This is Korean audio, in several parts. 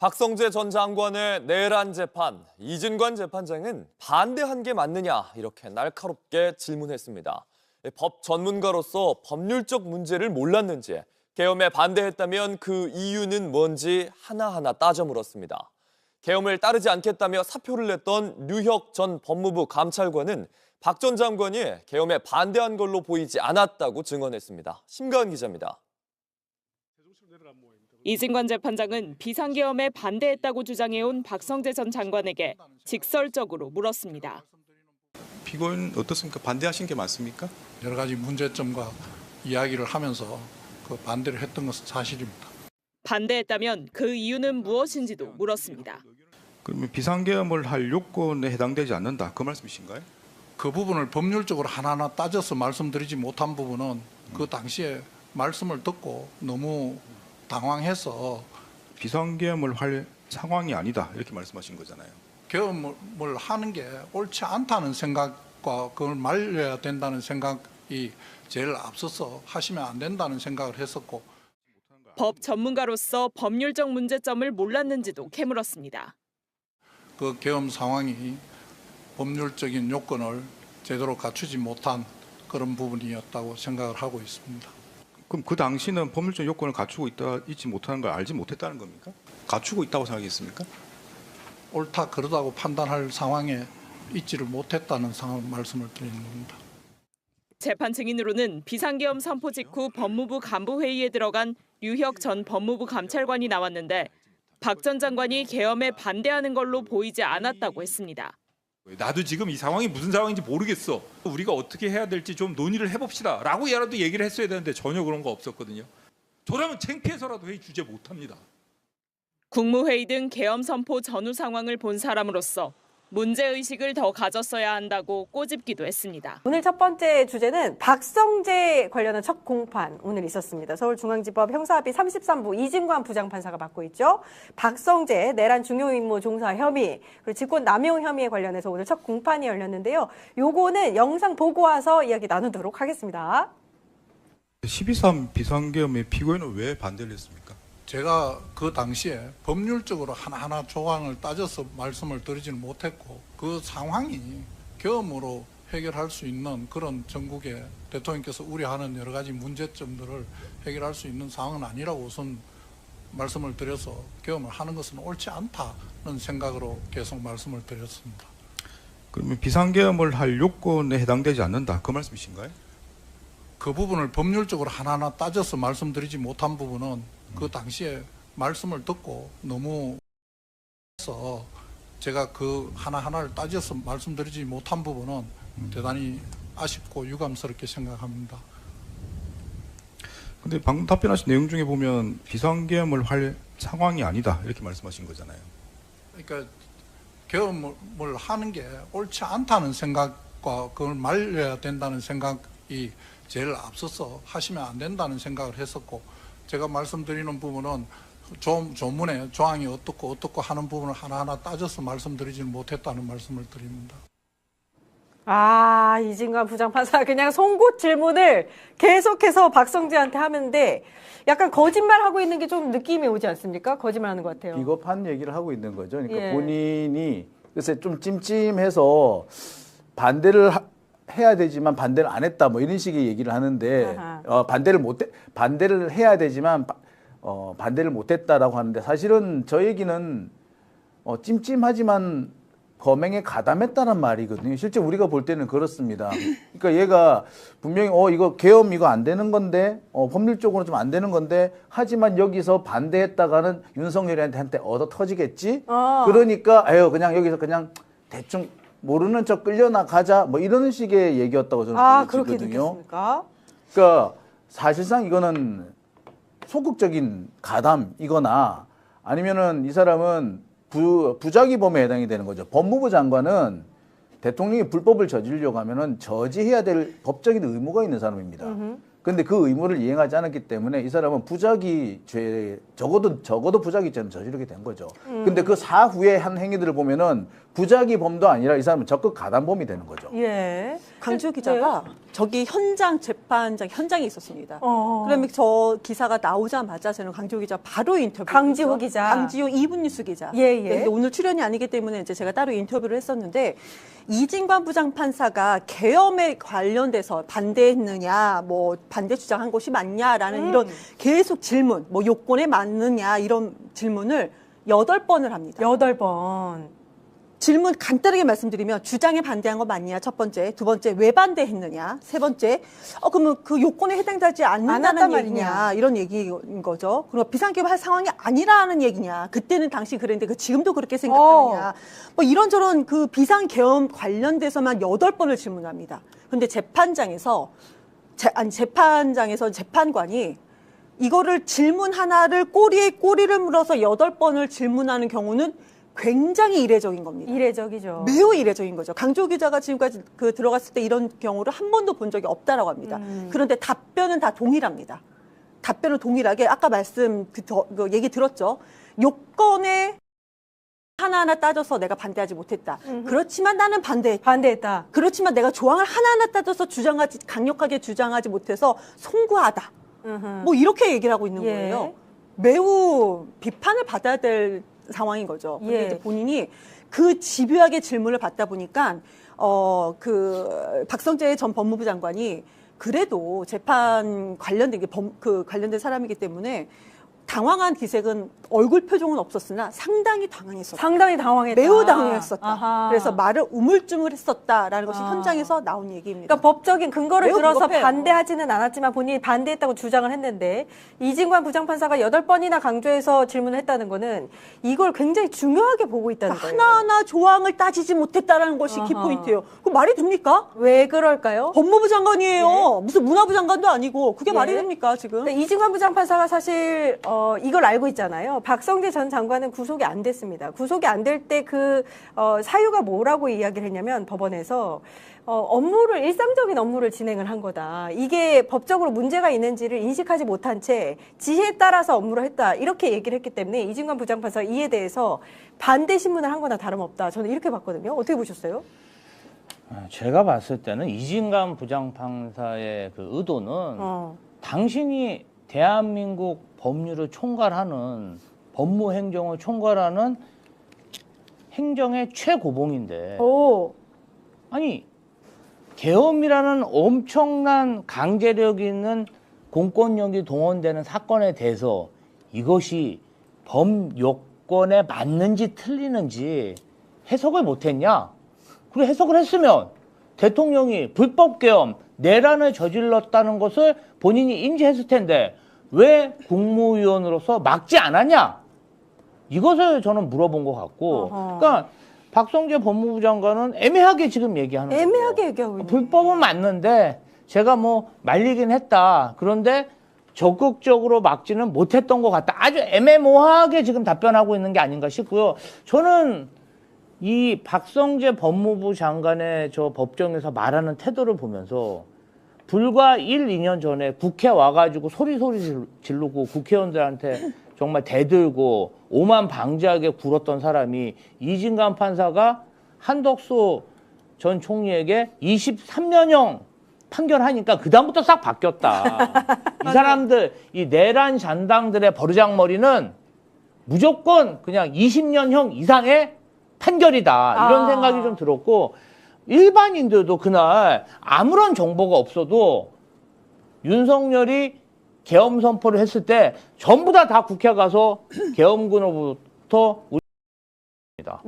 박성재 전 장관의 내란 재판, 이진관 재판장은 반대한 게 맞느냐 이렇게 날카롭게 질문했습니다. 법 전문가로서 법률적 문제를 몰랐는지, 계엄에 반대했다면 그 이유는 뭔지 하나하나 따져 물었습니다. 계엄을 따르지 않겠다며 사표를 냈던 류혁 전 법무부 감찰관은 박 전 장관이 계엄에 반대한 걸로 보이지 않았다고 증언했습니다. 심가은 기자입니다. 이진관 재판장은 비상계엄에 반대했다고 주장해온 박성재 전 장관에게 직설적으로 물었습니다. 피고인 어떻습니까? 반대하신 게 맞습니까? 여러 가지 문제점과 이야기를 하면서 그 반대를 했던 것은 사실입니다. 반대했다면 그 이유는 무엇인지도 물었습니다. 그러면 비상계엄을 할 요건에 해당되지 않는다, 그 말씀이신가요? 그 부분을 법률적으로 하나하나 따져서 말씀드리지 못한 부분은 그 당시에 말씀을 듣고 너무 당황해서 비상계엄을 할 상황이 아니다, 이렇게 말씀하신 거잖아요. 계엄을 하는 게 옳지 않다는 생각과 그걸 말려야 된다는 생각이 제일 앞서서 하시면 안 된다는 생각을 했었고, 법 전문가로서 법률적 문제점을 몰랐는지도 캐물었습니다. 그 계엄 상황이 법률적인 요건을 제대로 갖추지 못한 그런 부분이었다고 생각을 하고 있습니다. 그럼 그 당시는 법률적 요건을 갖추고 있지 못하는 걸 알지 못했다는 겁니까? 갖추고 있다고 생각했습니까? 옳다 그러다고 판단할 상황에 있지를 못했다는 상황 말씀을 드리는 겁니다. 재판 증인으로는 비상계엄 선포 직후 법무부 간부회의에 들어간 류혁 전 법무부 감찰관이 나왔는데 박 전 장관이 계엄에 반대하는 걸로 보이지 않았다고 했습니다. 나도 지금 이 상황이 무슨 상황인지 모르겠어. 우리가 어떻게 해야 될지 좀 논의를 해봅시다 라고 얘라도 얘기를 했어야 되는데 전혀 그런 거 없었거든요. 저라면 창피해서라도 회의 주재 못합니다. 국무회의 등 계엄 선포 전후 상황을 본 사람으로서 문제의식을 더 가졌어야 한다고 꼬집기도 했습니다. 오늘 첫 번째 주제는 박성재 관련한 첫 공판 오늘 있었습니다. 서울중앙지법 형사합의 33부 이진관 부장판사가 맡고 있죠. 박성재 내란 중요임무 종사 혐의 그리고 직권 남용 혐의에 관련해서 오늘 첫 공판이 열렸는데요. 요거는 영상 보고 와서 이야기 나누도록 하겠습니다. 12.3 비상계엄의 피고인은 왜 반대를 했습니까? 제가 그 당시에 법률적으로 하나하나 조항을 따져서 말씀을 드리지는 못했고, 그 상황이 계엄으로 해결할 수 있는 그런 전국에 대통령께서 우려하는 여러 가지 문제점들을 해결할 수 있는 상황은 아니라고 우선 말씀을 드려서 계엄을 하는 것은 옳지 않다는 생각으로 계속 말씀을 드렸습니다. 그러면 비상계엄을 할 요건에 해당되지 않는다, 그 말씀이신가요? 그 부분을 법률적으로 하나하나 따져서 말씀드리지 못한 부분은 그 당시에 말씀을 듣고 너무 해서 제가 그 하나하나를 따져서 말씀드리지 못한 부분은 대단히 아쉽고 유감스럽게 생각합니다. 근데 방금 답변하신 내용 중에 보면 비상계엄을 할 상황이 아니다, 이렇게 말씀하신 거잖아요. 그러니까 계엄을 하는 게 옳지 않다는 생각과 그걸 말려야 된다는 생각이 제일 앞서서 하시면 안 된다는 생각을 했었고, 제가 말씀드리는 부분은 조문에 조항이 어떻고 하는 부분을 하나하나 따져서 말씀드리지는 못했다는 말씀을 드립니다. 이진관 부장판사 그냥 송곳 질문을 계속해서 박성재한테 하는데 약간 거짓말하고 있는 게 좀 느낌이 오지 않습니까? 거짓말하는 것 같아요. 비겁한 얘기를 하고 있는 거죠. 그러니까 예. 본인이 글쎄 좀 찜찜해서 반대를 해야 되지만 반대를 안 했다 뭐 이런 식의 얘기를 하는데 반대를 해야 되지만 반대를 못했다라고 하는데, 사실은 저 얘기는 찜찜하지만 범행에 가담했다는 말이거든요. 실제 우리가 볼 때는 그렇습니다. 그러니까 얘가 분명히 이거 계엄 이거 안 되는 건데 법률적으로 좀 안 되는 건데, 하지만 여기서 반대했다가는 윤석열한테 얻어 터지겠지. 그러니까 그냥 여기서 그냥 대충 모르는 척 끌려나가자 뭐 이런 식의 얘기였다고 저는 그렇게 보거든요. 느꼈습니까? 그러니까 사실상 이거는 소극적인 가담이거나 아니면은 이 사람은 부작위범에 해당이 되는 거죠. 법무부 장관은 대통령이 불법을 저지르려고 하면은 저지해야 될 법적인 의무가 있는 사람입니다. 그런데 그 의무를 이행하지 않았기 때문에 이 사람은 부작위죄, 적어도 부작위죄는 저지르게 된 거죠. 근데 그 사후에 한 행위들을 보면은 부작위범도 아니라 이 사람은 적극 가담범이 되는 거죠. 예. 강지호 기자가 저기 재판장 현장에 있었습니다. 어. 그러면 저 기사가 나오자마자 저는 강지호 기자 바로 인터뷰. 강지호 기자. 강지호 2분 뉴스 기자. 예, 예. 근데 오늘 출연이 아니기 때문에 이제 제가 따로 인터뷰를 했었는데 이진관 부장판사가 계엄에 관련돼서 반대했느냐, 뭐 반대 주장한 것이 맞냐라는 이런 계속 질문, 뭐 요건에 맞느냐 이런 질문을 8번을 합니다. 8번. 질문 간단하게 말씀드리면 주장에 반대한 거 맞냐? 첫 번째. 두 번째, 왜 반대했느냐? 세 번째, 그러면 그 요건에 해당되지 않는다는 않았단 얘기냐? 말이냐. 이런 얘기인 거죠. 그리고 비상계엄 할 상황이 아니라는 얘기냐? 그때는 당시 그랬는데 지금도 그렇게 생각하느냐? 뭐 이런저런 그 비상계엄 관련돼서만 8번을 질문합니다. 그런데 재판장에서 재판관이 이거를 질문 하나를 꼬리에 꼬리를 물어서 8번을 질문하는 경우는 굉장히 이례적인 겁니다. 이례적이죠. 매우 이례적인 거죠. 강지호 기자가 지금까지 들어갔을 때 이런 경우를 한 번도 본 적이 없다라고 합니다. 그런데 답변은 다 동일합니다. 답변은 동일하게 아까 그 얘기 들었죠. 요건에 하나하나 따져서 내가 반대하지 못했다. 그렇지만 나는 반대했다. 그렇지만 내가 조항을 하나하나 따져서 강력하게 주장하지 못해서 송구하다. 뭐 이렇게 얘기를 하고 있는 예. 거예요. 매우 비판을 받아야 될 상황인 거죠. 근데 예. 이제 본인이 그 집요하게 질문을 받다 보니까 그 박성재 전 법무부 장관이 그래도 재판 관련된 관련된 사람이기 때문에 당황한 기색은 얼굴 표정은 없었으나 상당히 당황했었다. 상당히 당황했다. 매우 당황했었다. 아하. 그래서 말을 우물쭈물했었다라는 것이 아. 현장에서 나온 얘기입니다. 그러니까 법적인 근거를 매우 들어서 비겁해요. 반대하지는 않았지만 본인이 반대했다고 주장을 했는데 이진관 부장판사가 8번이나 강조해서 질문을 했다는 거는 이걸 굉장히 중요하게 보고 있다는 거예요. 하나하나 조항을 따지지 못했다라는 것이 아하. 키포인트예요. 그 말이 됩니까? 왜 그럴까요? 법무부 장관이에요. 무슨 문화부 장관도 아니고 그게 예. 말이 됩니까 지금? 근데 이진관 부장판사가 사실 이걸 알고 있잖아요. 박성재 전 장관은 구속이 안 됐습니다. 구속이 안 될 때 그 사유가 뭐라고 이야기를 했냐면 법원에서 일상적인 업무를 진행을 한 거다. 이게 법적으로 문제가 있는지를 인식하지 못한 채 지시에 따라서 업무를 했다. 이렇게 얘기를 했기 때문에 이진관 부장판사가 이에 대해서 반대 신문을 한 거나 다름없다. 저는 이렇게 봤거든요. 어떻게 보셨어요? 제가 봤을 때는 이진관 부장판사의 그 의도는 당신이 대한민국 법률을 총괄하는 법무행정을 총괄하는 행정의 최고봉인데 아니 계엄이라는 엄청난 강제력 있는 공권력이 동원되는 사건에 대해서 이것이 법요건에 맞는지 틀리는지 해석을 못했냐? 그리고 해석을 했으면 대통령이 불법계엄 내란을 저질렀다는 것을 본인이 인지했을 텐데 왜 국무위원으로서 막지 않았냐? 이것을 저는 물어본 것 같고 그러니까 박성재 법무부 장관은 애매하게 지금 얘기하는 거예요. 애매하게 얘기하고 있는 불법은 맞는데 제가 뭐 말리긴 했다. 그런데 적극적으로 막지는 못했던 것 같다. 아주 애매모호하게 지금 답변하고 있는 게 아닌가 싶고요. 저는 이 박성재 법무부 장관의 저 법정에서 말하는 태도를 보면서 불과 1, 2년 전에 국회 와가지고 소리 지르고 국회의원들한테 정말 대들고 오만방지하게 굴었던 사람이 이진관 판사가 한덕수 전 총리에게 23년형 판결하니까 그다음부터 싹 바뀌었다. 이 사람들, 이 내란 잔당들의 버르장머리는 무조건 그냥 20년형 이상의 판결이다. 이런 생각이 좀 들었고 일반인들도 그날 아무런 정보가 없어도 윤석열이 계엄 선포를 했을 때 전부 다 국회 가서 계엄군으로부터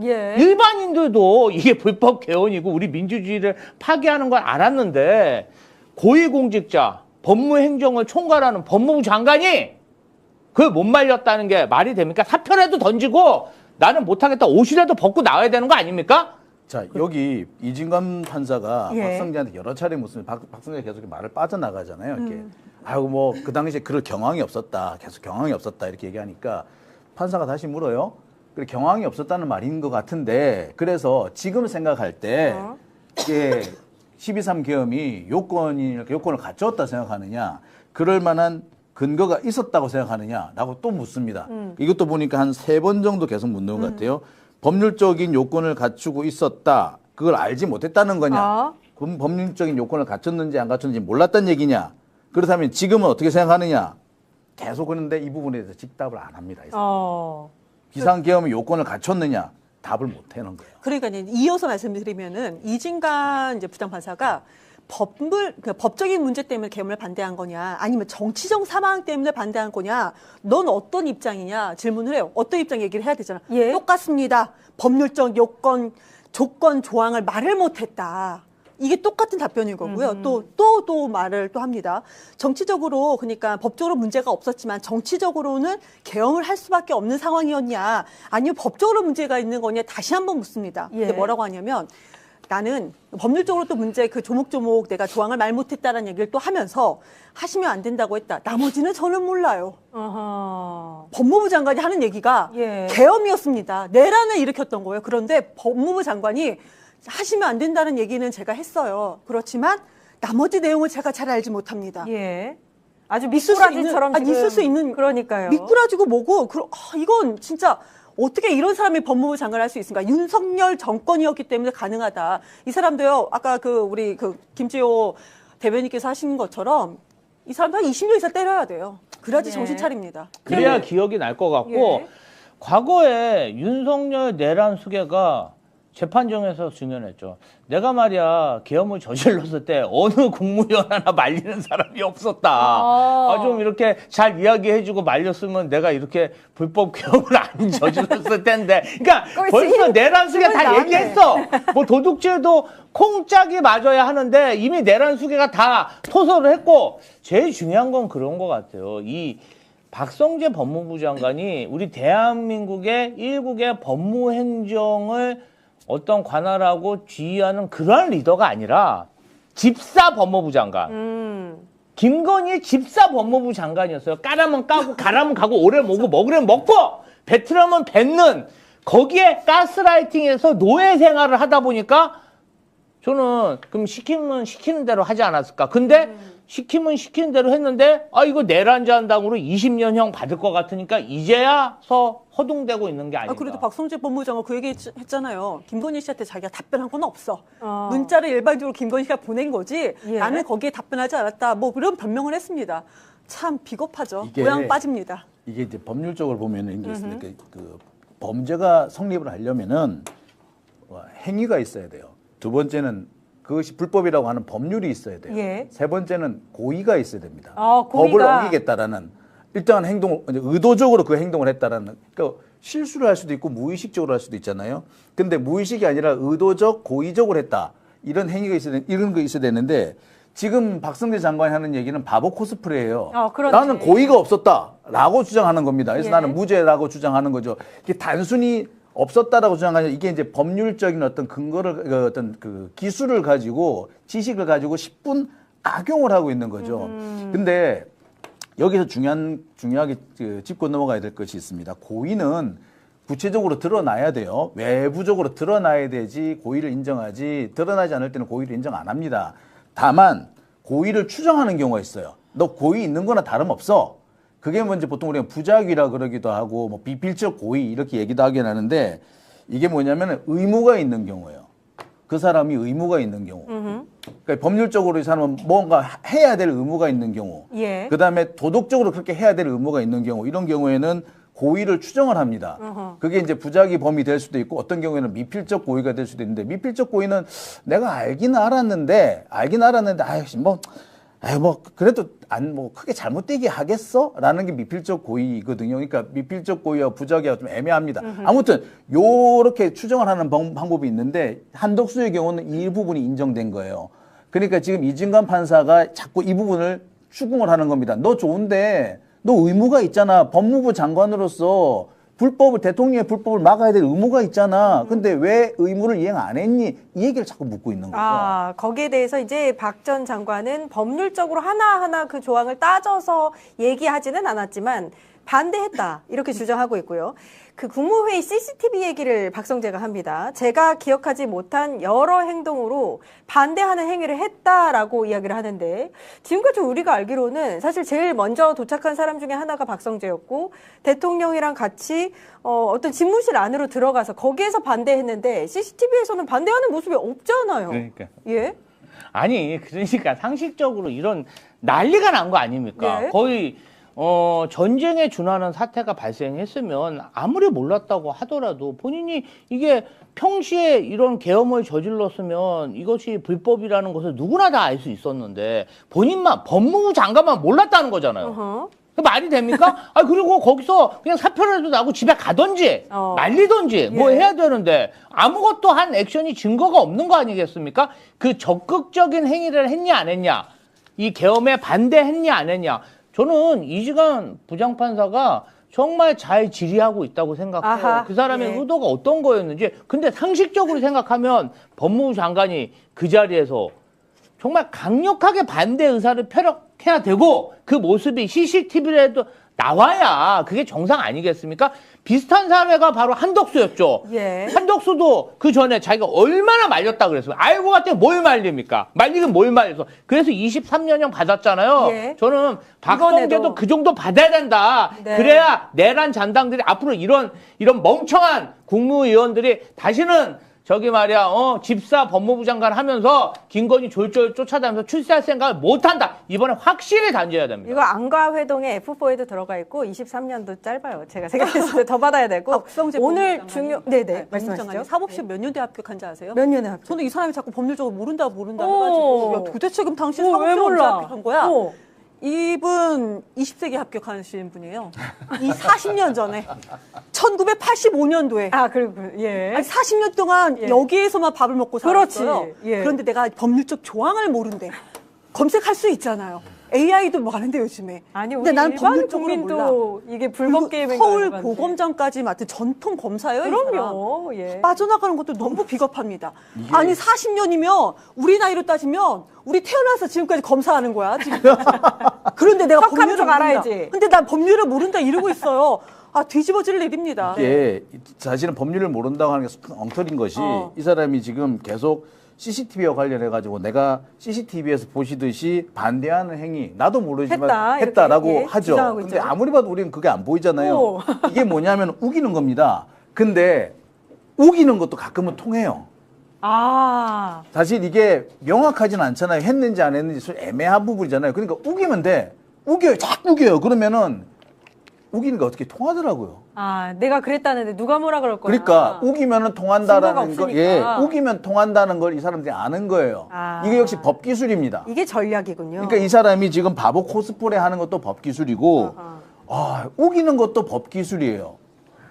예. 일반인들도 이게 불법 개헌이고 우리 민주주의를 파괴하는 걸 알았는데 고위공직자 법무행정을 총괄하는 법무부 장관이 그걸 못 말렸다는 게 말이 됩니까? 사표라도 던지고 나는 못하겠다 옷이라도 벗고 나와야 되는 거 아닙니까? 자, 여기 이진관 판사가 예. 박성재한테 여러 차례 묻으면 박성재가 계속 말을 빠져나가잖아요. 이렇게. 아이고, 뭐, 그 당시에 그럴 경황이 없었다. 계속 경황이 없었다. 이렇게 얘기하니까 판사가 다시 물어요. 그래, 경황이 없었다는 말인 것 같은데, 그래서 지금 생각할 때, 이게 12.3 계엄이 요건을 갖추었다 생각하느냐, 그럴 만한 근거가 있었다고 생각하느냐라고 또 묻습니다. 이것도 보니까 한 3번 정도 계속 묻는 것 같아요. 법률적인 요건을 갖추고 있었다. 그걸 알지 못했다는 거냐. 그럼 법률적인 요건을 갖췄는지 안 갖췄는지 몰랐단 얘기냐? 그렇다면 지금은 어떻게 생각하느냐? 계속 그런데 이 부분에 대해서 직답을 안 합니다. 비상계엄의 요건을 갖췄느냐? 답을 못 하는 거예요. 그러니까 이어서 말씀드리면은 이진관 이제 부장판사가 법적인 문제 때문에 계엄을 반대한 거냐, 아니면 정치적 상황 때문에 반대한 거냐, 넌 어떤 입장이냐 질문을 해요. 어떤 입장 얘기를 해야 되잖아. 예. 똑같습니다. 법률적 요건, 조건, 조항을 말을 못했다. 이게 똑같은 답변인 거고요. 또 말을 또 합니다. 정치적으로, 그러니까 법적으로 문제가 없었지만 정치적으로는 계엄을 할 수밖에 없는 상황이었냐, 아니면 법적으로 문제가 있는 거냐, 다시 한번 묻습니다. 예. 근데 뭐라고 하냐면, 나는 법률적으로 또 문제 그 조목조목 내가 조항을 말 못했다라는 얘기를 또 하면서 하시면 안 된다고 했다. 나머지는 저는 몰라요. 법무부 장관이 하는 얘기가 예. 계엄이었습니다. 내란을 일으켰던 거예요. 그런데 법무부 장관이 하시면 안 된다는 얘기는 제가 했어요. 그렇지만 나머지 내용을 제가 잘 알지 못합니다. 예. 아주 있을 수 미꾸라지처럼 있는, 있을 수 있는, 그러니까요. 미꾸라지고 뭐고, 이건 진짜 어떻게 이런 사람이 법무부 장관을 할 수 있습니까? 윤석열 정권이었기 때문에 가능하다. 이 사람도요, 아까 우리 김지호 대변인께서 하신 것처럼 이 사람도 한 20년 이상 때려야 돼요. 그래야지 네. 정신 차립니다. 그래야 기억이 날 것 같고 예. 과거에 윤석열 내란 수괴가 재판정에서 증언했죠. 내가 말이야 계엄을 저질렀을 때 어느 국무위원 하나 말리는 사람이 없었다. 좀 이렇게 잘 이야기해주고 말렸으면 내가 이렇게 불법 계엄을 안 저질렀을 텐데. 그러니까 벌써 내란 수괴 다 얘기했어. 뭐 도둑질도 콩짝이 맞아야 하는데 이미 내란 수괴가 다 토설을 했고, 제일 중요한 건 그런 것 같아요. 이 박성재 법무부 장관이 우리 대한민국의 일국의 법무행정을 어떤 관할하고 지휘하는 그러한 리더가 아니라 집사 법무부 장관. 김건희 집사 법무부 장관이었어요. 까라면 까고 가라면 가고 오래 먹고 먹으려면 먹고 뱉으려면 뱉는, 거기에 가스라이팅에서 노예 생활을 하다 보니까 저는 그럼 시키면 시키는 대로 하지 않았을까. 근데 시키면 시키는 대로 했는데 이거 내란자한당으로 20년형 받을 것 같으니까 이제야서 허둥대고 있는 게 아닌가. 그래도 박성재 법무부 장관 그 얘기 했잖아요. 김건희 씨한테 자기가 답변한 건 없어. 문자를 일반적으로 김건희 씨가 보낸 거지. 예. 나는 거기에 답변하지 않았다. 뭐 그런 변명을 했습니다. 참 비겁하죠. 이게- 모양 빠집니다. 이게 이제 법률적으로 보면은 이게 있습니다. 그 범죄가 성립을 하려면은 행위가 있어야 돼요. 두 번째는 그것이 불법이라고 하는 법률이 있어야 돼요. 예. 세 번째는 고의가 있어야 됩니다. 고의가. 법을 어기겠다라는 일정한 행동을 의도적으로 그 행동을 했다라는, 그러니까 실수를 할 수도 있고 무의식적으로 할 수도 있잖아요. 근데 무의식이 아니라 의도적, 고의적으로 했다. 이런 행위가 이런 거 있어야 되는데, 지금 박성재 장관이 하는 얘기는 바보 코스프레예요. 그러네. 나는 고의가 없었다라고 주장하는 겁니다. 그래서 예. 나는 무죄라고 주장하는 거죠. 이게 단순히 없었다라고 주장하냐, 이게 이제 법률적인 어떤 근거를, 어떤 그 기술을 가지고, 지식을 가지고 10분 악용을 하고 있는 거죠. 근데 여기서 중요하게 짚고 넘어가야 될 것이 있습니다. 고의는 구체적으로 드러나야 돼요. 외부적으로 드러나야 되지 고의를 인정하지, 드러나지 않을 때는 고의를 인정 안 합니다. 다만 고의를 추정하는 경우가 있어요. 너 고의 있는 거나 다름없어. 그게 먼저 보통 우리가 부작위라 그러기도 하고, 뭐 비필적 고의 이렇게 얘기도 하긴 하는데, 이게 뭐냐면 의무가 있는 경우예요. 그 사람이 의무가 있는 경우. 그러니까 법률적으로 이 사람은 뭔가 해야 될 의무가 있는 경우. 예. 그다음에 도덕적으로 그렇게 해야 될 의무가 있는 경우. 이런 경우에는 고의를 추정을 합니다. 그게 이제 부작위 범위 될 수도 있고, 어떤 경우에는 미필적 고의가 될 수도 있는데, 미필적 고의는 내가 알긴 알았는데 그래도 크게 잘못되게 하겠어? 라는 게 미필적 고의거든요. 그러니까 미필적 고의와 부작위가 좀 애매합니다. 아무튼 요렇게 추정을 하는 방법이 있는데, 한덕수의 경우는 이 부분이 인정된 거예요. 그러니까 지금 이진관 판사가 자꾸 이 부분을 추궁을 하는 겁니다. 너 좋은데 너 의무가 있잖아. 법무부 장관으로서 대통령의 불법을 막아야 될 의무가 있잖아. 근데 왜 의무를 이행 안 했니? 이 얘기를 자꾸 묻고 있는 거죠. 거기에 대해서 이제 박 전 장관은 법률적으로 하나하나 그 조항을 따져서 얘기하지는 않았지만 반대했다, 이렇게 주장하고 있고요. 그 국무회의 CCTV 얘기를 박성재가 합니다. 제가 기억하지 못한 여러 행동으로 반대하는 행위를 했다라고 이야기를 하는데, 지금까지 우리가 알기로는 사실 제일 먼저 도착한 사람 중에 하나가 박성재였고, 대통령이랑 같이 어떤 집무실 안으로 들어가서 거기에서 반대했는데 CCTV에서는 반대하는 모습이 없잖아요. 그러니까. 예? 아니 그러니까 상식적으로 이런 난리가 난 거 아닙니까? 네. 거의 전쟁에 준하는 사태가 발생했으면 아무리 몰랐다고 하더라도 본인이 이게 평시에 이런 계엄을 저질렀으면 이것이 불법이라는 것을 누구나 다 알 수 있었는데 본인만 법무부 장관만 몰랐다는 거잖아요. 어허. 그 말이 됩니까? 아 그리고 거기서 그냥 사표라도 나고 집에 가든지 말리든지 뭐 예. 해야 되는데 아무것도 한 액션이 증거가 없는 거 아니겠습니까? 그 적극적인 행위를 했냐 안 했냐, 이 계엄에 반대했냐 안 했냐, 저는 이지관 부장판사가 정말 잘 질의하고 있다고 생각해요. 아하, 그 사람의 예. 의도가 어떤 거였는지. 근데 상식적으로 생각하면 법무부 장관이 그 자리에서 정말 강력하게 반대 의사를 표력해야 되고 그 모습이 CCTV에도 나와야 그게 정상 아니겠습니까? 비슷한 사례가 바로 한덕수였죠. 예. 한덕수도 그 전에 자기가 얼마나 말렸다 그랬어요. 알고 봤더니 뭘 말립니까? 말리긴 뭘 말려서. 그래서 23년형 받았잖아요. 예. 저는 박성재도 이번에도. 그 정도 받아야 된다. 네. 그래야 내란 잔당들이 앞으로 이런 멍청한 국무위원들이 다시는 저기 말이야, 집사 법무부 장관 하면서 김건희 졸졸 쫓아다니면서 출세할 생각을 못한다. 이번에 확실히 단죄해야 됩니다. 이거 안과 회동에 F4에도 들어가 있고 23년도 짧아요. 제가 생각했을 때 더 받아야 되고 박성재 오늘 법무부 중요 장관이, 네네 법무부 말씀하시죠. 장관이 사법시험 몇 년대 합격한지 아세요? 몇 년에 합격? 저는 이 사람이 자꾸 법률적으로 모른다 오. 해가지고 야, 도대체 그럼 당신 왜 사법시험 언제 몰라? 합격한 거야? 어. 이분 20세기 합격하신 분이에요. 이 40년 전에 1985년도에 아 그리고 예. 40년 동안 예. 여기에서만 밥을 먹고 그렇지. 살았어요. 예. 그런데 내가 법률적 조항을 모른대. 검색할 수 있잖아요. AI도 많은데 요즘에. 아니 근데 우리 나는 일반 법률적으로 몰라. 국민도 이게 불법 게임인 서울 고검장까지 맡은 전통 검사예요. 이 사람. 그럼요. 예. 빠져나가는 것도 너무 비겁합니다. 아니 40년이면 우리 나이로 따지면 우리 태어나서 지금까지 검사하는 거야 지금. 그런데 내가 척하는 법률을 척 모른다. 알아야지. 근데 난 법률을 모른다 이러고 있어요. 아 뒤집어질 일입니다. 이게 사실은 법률을 모른다고 하는 게 엉터리인 것이 이 사람이 지금 계속 CCTV와 관련해 가지고 내가 CCTV에서 보시듯이 반대하는 행위 나도 모르지만 했다라고 이렇게, 예, 하죠. 주장하고 근데 있죠. 아무리 봐도 우리는 그게 안 보이잖아요. 오. 이게 뭐냐면 우기는 겁니다. 근데 우기는 것도 가끔은 통해요. 아 사실 이게 명확하진 않잖아요. 했는지 안 했는지 애매한 부분이잖아요. 그러니까 우기면 돼. 우겨요. 자꾸 우겨요. 그러면은 우기는 게 어떻게 통하더라고요. 아, 내가 그랬다는데 누가 뭐라 그럴 거야. 그러니까 우기면은 통한다라는 증거가 거, 예, 없으니까. 우기면 통한다는 걸 이 사람들이 아는 거예요. 아. 이게 역시 법 기술입니다. 이게 전략이군요. 그러니까 이 사람이 지금 바보 코스프레 하는 것도 법 기술이고, 우기는 것도 법 기술이에요.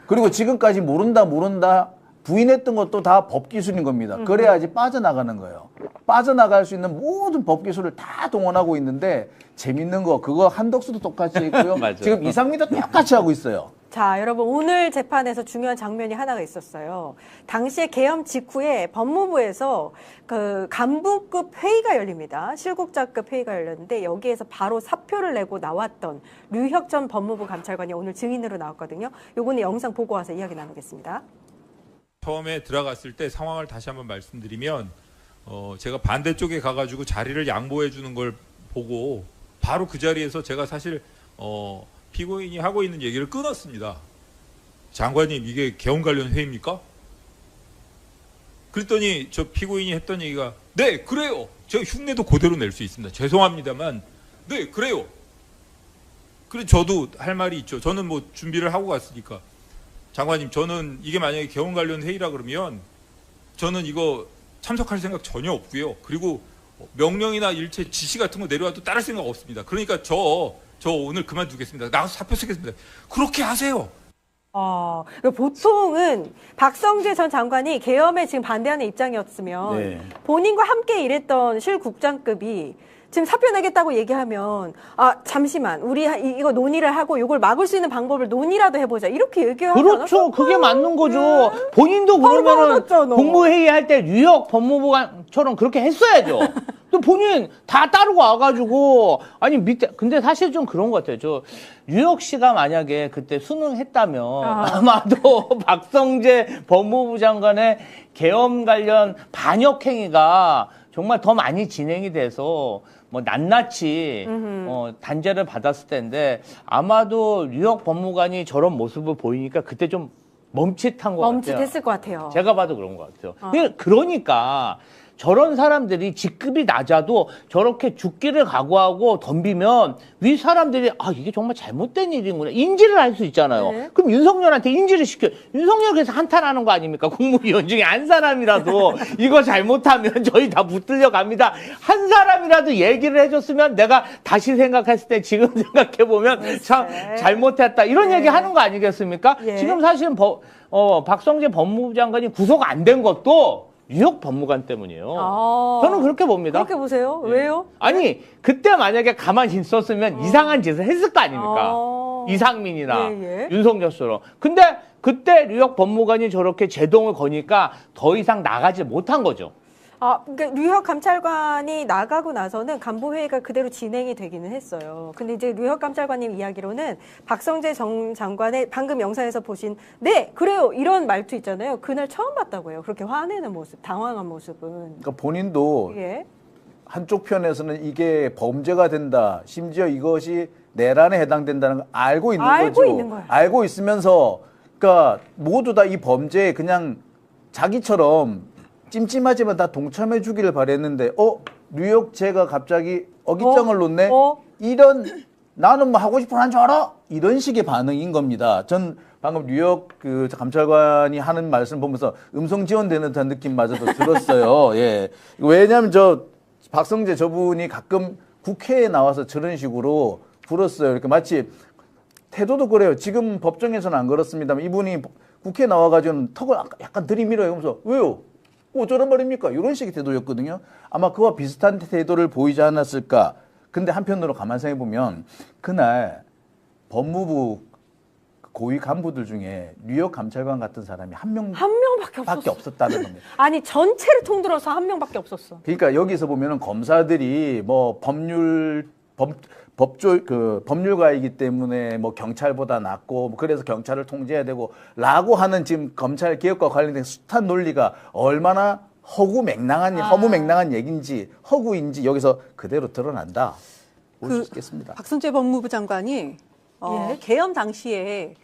그리고 지금까지 모른다 부인했던 것도 다 법 기술인 겁니다. 그래야지 빠져나가는 거예요. 빠져나갈 수 있는 모든 법 기술을 다 동원하고 있는데 재밌는 거 그거 한덕수도 똑같이 했고요. 지금 이상민도 똑같이 하고 있어요. 자, 여러분 오늘 재판에서 중요한 장면이 하나가 있었어요. 당시에 계엄 직후에 법무부에서 그 간부급 회의가 열립니다. 실국자급 회의가 열렸는데 여기에서 바로 사표를 내고 나왔던 류혁 전 법무부 감찰관이 오늘 증인으로 나왔거든요. 요거는 영상 보고 와서 이야기 나누겠습니다. 처음에 들어갔을 때 상황을 다시 한번 말씀드리면 제가 반대쪽에 가가지고 자리를 양보해 주는 걸 보고 바로 그 자리에서 제가 사실 피고인이 하고 있는 얘기를 끊었습니다. 장관님 이게 계엄 관련 회의입니까? 그랬더니 저 피고인이 했던 얘기가 네 그래요. 제가 흉내도 그대로 낼 수 있습니다. 죄송합니다만 네 그래요. 그래 저도 할 말이 있죠. 저는 뭐 준비를 하고 갔으니까. 장관님 저는 이게 만약에 계엄 관련 회의라 그러면 저는 이거 참석할 생각 전혀 없고요. 그리고 명령이나 일체 지시 같은 거 내려와도 따를 생각 없습니다. 그러니까 저 오늘 그만두겠습니다. 나가서 사표 쓰겠습니다. 그렇게 하세요. 보통은 박성재 전 장관이 계엄에 지금 반대하는 입장이었으면 네. 본인과 함께 일했던 실국장급이 지금 사표 내겠다고 얘기하면 잠시만 우리 이거 논의를 하고 이걸 막을 수 있는 방법을 논의라도 해보자 이렇게 얘기하지 그렇죠. 않았을까요? 그게 맞는 거죠. 본인도 바로 그러면은 받았잖아. 국무회의 할 때 뉴욕 법무부관처럼 그렇게 했어야죠. 또 본인 다 따르고 와가지고 아니 밑에 근데 사실 좀 그런 것 같아요. 저 뉴욕 씨가 만약에 그때 수능했다면 아마도 박성재 법무부 장관의 계엄 관련 반역 행위가 정말 더 많이 진행이 돼서 뭐 낱낱이 단죄를 받았을 텐데 아마도 뉴욕 법무관이 저런 모습을 보이니까 그때 좀 멈칫한 것 같아요. 멈칫했을 것 같아요. 제가 봐도 그런 것 같아요. 그러니까 저런 사람들이 직급이 낮아도 저렇게 죽기를 각오하고 덤비면 위 사람들이 아 이게 정말 잘못된 일이구나 인지를 할 수 있잖아요. 네. 그럼 윤석열한테 인지를 시켜. 윤석열 그래서 한탄하는 거 아닙니까? 국무위원 중에 한 사람이라도 이거 잘못하면 저희 다 붙들려 갑니다. 한 사람이라도 얘기를 해줬으면 내가 다시 생각했을 때 지금 생각해보면 참 잘못했다. 이런 얘기 하는 거 아니겠습니까? 예. 지금 사실은 박성재 법무부 장관이 구속 안 된 것도 뉴욕 법무관 때문이에요. 저는 그렇게 봅니다. 그렇게 보세요. 왜요? 아니 그때 만약에 가만히 있었으면 이상한 짓을 했을 거 아닙니까? 이상민이나 예, 예. 윤석열처럼. 근데 그때 뉴욕 법무관이 저렇게 제동을 거니까 더 이상 나가지 못한 거죠. 그러니까 뉴욕 감찰관이 나가고 나서는 간부회의가 그대로 진행이 되기는 했어요. 근데 이제 뉴욕 감찰관님 이야기로는 박성재 전 장관의 방금 영상에서 보신 네 그래요 이런 말투 있잖아요. 그날 처음 봤다고 해요. 그렇게 화내는 모습, 당황한 모습은. 그러니까 본인도 예. 한쪽 편에서는 이게 범죄가 된다. 심지어 이것이 내란에 해당된다는 걸 알고 있는 알고 거죠. 있는 거예요. 알고 있으면서 그러니까 모두 다 이 범죄에 그냥 자기처럼 찜찜하지만 다 동참해 주기를 바랬는데 뉴욕제가 갑자기 어깃장을 놓네. 이런 나는 뭐 하고 싶은 한 줄 알아? 이런 식의 반응인 겁니다. 전 방금 뉴욕 그 감찰관이 하는 말씀 보면서 음성 지원되는 듯한 느낌마저도 들었어요. 예. 왜냐하면 박성재 저분이 가끔 국회에 나와서 저런 식으로 굴었어요. 이렇게 마치 태도도 그래요. 지금 법정에서는 안 그렇습니다만 이분이 국회에 나와가지고는 턱을 약간 들이밀어요. 그러면서 왜요? 어쩌란 말입니까? 이런 식의 태도였거든요. 아마 그와 비슷한 태도를 보이지 않았을까. 근데 한편으로 가만 생각해보면 그날 법무부 고위 간부들 중에 뉴욕 감찰관 같은 사람이 한 명밖에 없었다는 겁니다. 아니 전체를 통틀어서 한 명밖에 없었어. 그러니까 여기서 보면은 검사들이 뭐 법률가이기 때문에 뭐 경찰보다 낫고 뭐 그래서 경찰을 통제해야 되고라고 하는 지금 검찰 개혁과 관련된 숱한 논리가 얼마나 허무맹랑한 얘기인지 허구인지 여기서 그대로 드러난다. 볼 수 있겠습니다. 박성재 법무부 장관이 개엄 당시에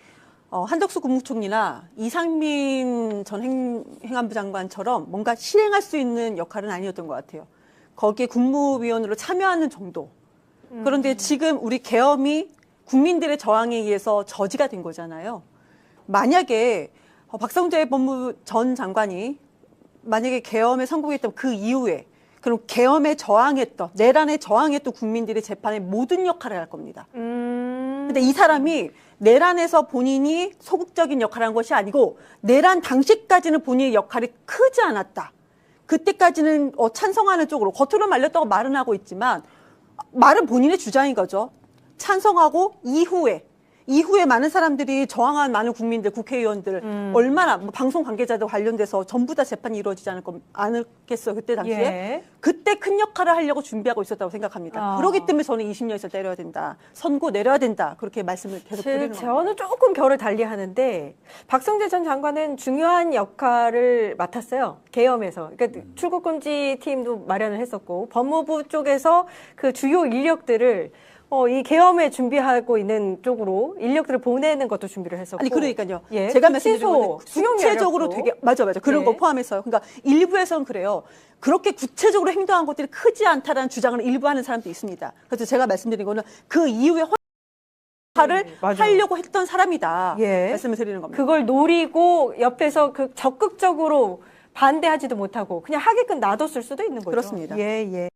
한덕수 국무총리나 이상민 전 행안부 장관처럼 뭔가 실행할 수 있는 역할은 아니었던 것 같아요. 거기에 국무위원으로 참여하는 정도. 그런데 지금 우리 계엄이 국민들의 저항에 의해서 저지가 된 거잖아요. 만약에 박성재 법무부 전 장관이 만약에 계엄에 성공했다면 그 이후에 그럼 계엄에 저항했던 내란에 저항했던 국민들의 재판의 모든 역할을 할 겁니다. 근데 이 사람이 내란에서 본인이 소극적인 역할을 한 것이 아니고 내란 당시까지는 본인의 역할이 크지 않았다. 그때까지는 찬성하는 쪽으로 겉으로 말렸다고 말은 하고 있지만 말은 본인의 주장인 거죠. 찬성하고 이후에 많은 사람들이 저항한 많은 국민들, 국회의원들 얼마나 뭐 방송 관계자들 관련돼서 전부 다 재판이 이루어지지 않았겠어요. 그때 당시에. 예. 그때 큰 역할을 하려고 준비하고 있었다고 생각합니다. 그렇기 때문에 저는 20년에서 내려야 된다. 선고 내려야 된다. 그렇게 말씀을 계속 드리는 겁니다. 저는 조금 결을 달리 하는데 박성재 전 장관은 중요한 역할을 맡았어요. 계엄에서. 그러니까 출국금지 팀도 마련을 했었고 법무부 쪽에서 그 주요 인력들을 이 계엄에 준비하고 있는 쪽으로 인력들을 보내는 것도 준비를 했었고. 아니 그러니까요. 예, 제가 말씀드린 건 수용 구체적으로 연락도. 되게 맞아 그런 예. 거 포함해서 그러니까 일부에서는 그래요. 그렇게 구체적으로 행동한 것들이 크지 않다라는 주장을 일부 하는 사람도 있습니다. 그래서 제가 말씀드린 거는 그 이후에 역할을 하려고 했던 사람이다. 예. 말씀을 드리는 겁니다. 그걸 노리고 옆에서 적극적으로 반대하지도 못하고 그냥 하게끔 놔뒀을 수도 있는 거죠. 그렇습니다. 예.